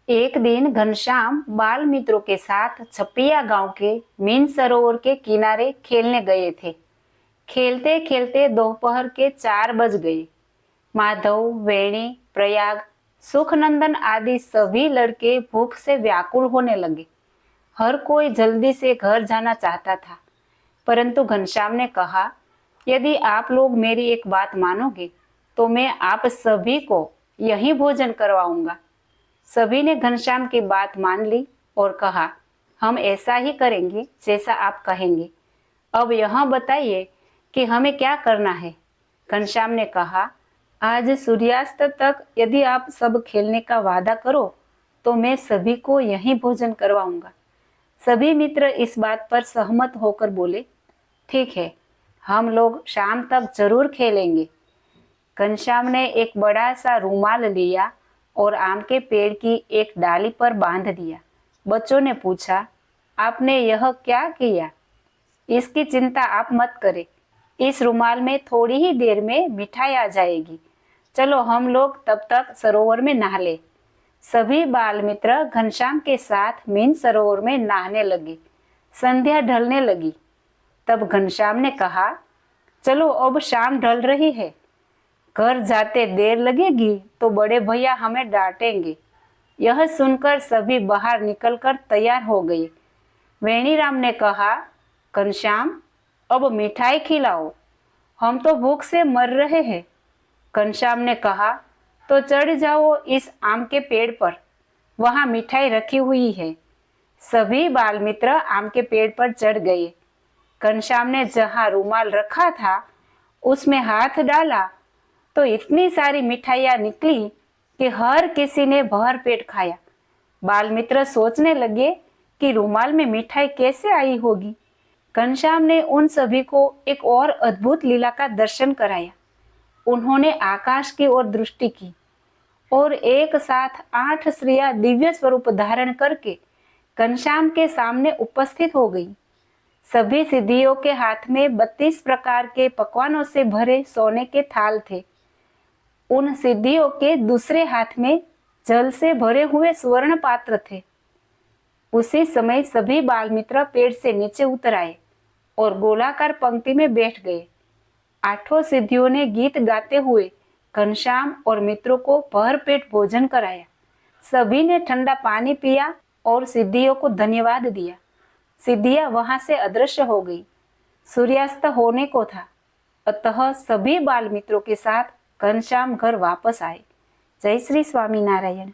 एक दिन घनश्याम बाल मित्रों के साथ छपिया गांव के मीन सरोवर के किनारे खेलने गए थे। खेलते खेलते दोपहर के 4 बज गए। माधव, वेणी, प्रयाग, सुखनंदन आदि सभी लड़के भूख से व्याकुल होने लगे। हर कोई जल्दी से घर जाना चाहता था, परंतु घनश्याम ने कहा, यदि आप लोग मेरी एक बात मानोगे तो मैं आप सभी को यहीं भोजन करवाऊंगा। सभी ने घनश्याम की बात मान ली और कहा, हम ऐसा ही करेंगे जैसा आप कहेंगे। अब यह बताइए कि हमें क्या करना है। घनश्याम ने कहा, आज सूर्यास्त तक यदि आप सब खेलने का वादा करो तो मैं सभी को यहीं भोजन करवाऊंगा। सभी मित्र इस बात पर सहमत होकर बोले, ठीक है, हम लोग शाम तक जरूर खेलेंगे। घनश्याम ने एक बड़ा सा रूमाल लिया और आम के पेड़ की एक डाली पर बांध दिया। बच्चों ने पूछा, आपने यह क्या किया? इसकी चिंता आप मत करें, इस रूमाल में थोड़ी ही देर में मिठाई आ जाएगी। चलो हम लोग तब तक सरोवर में नहा ले। सभी बाल मित्र घनश्याम के साथ मीन सरोवर में नहाने लगे। संध्या ढलने लगी। तब घनश्याम ने कहा, चलो अब शाम ढल रही है, घर जाते देर लगेगी तो बड़े भैया हमें डांटेंगे। यह सुनकर सभी बाहर निकलकर तैयार हो गए। वेणीराम ने कहा, घनश्याम, अब मिठाई खिलाओ, हम तो भूख से मर रहे हैं। घनश्याम ने कहा, तो चढ़ जाओ इस आम के पेड़ पर, वहां मिठाई रखी हुई है। सभी बाल मित्र आम के पेड़ पर चढ़ गए। घनश्याम ने जहां रूमाल रखा था उसमें हाथ डाला तो इतनी सारी मिठाइयां निकली कि हर किसी ने भर पेट खाया। बाल मित्र सोचने लगे कि रूमाल में मिठाई कैसे आई होगी। घनश्याम ने उन सभी को एक और अद्भुत लीला का दर्शन कराया। उन्होंने आकाश की ओर दृष्टि की और एक साथ 8 स्त्रियां दिव्य स्वरूप धारण करके घनश्याम के सामने उपस्थित हो गई। सभी सिद्धियों के हाथ में 32 प्रकार के पकवानों से भरे सोने के थाल थे। उन सिद्धियों के दूसरे हाथ में जल से भरे हुए स्वर्ण पात्र थे। उसी समय सभी बाल मित्र पेड़ से नीचे उतर आए और गोलाकार पंक्ति में बैठ गए। 8 सिद्धियों ने गीत गाते हुए घनश्याम और मित्रों को भर पेट भोजन कराया। सभी ने ठंडा पानी पिया और सिद्धियों को धन्यवाद दिया। सिद्धियां वहां से अदृश्य हो गई। सूर्यास्त होने को था, अतः सभी बाल मित्रों के साथ घनश्याम घर वापस आए। जय श्री स्वामी नारायण।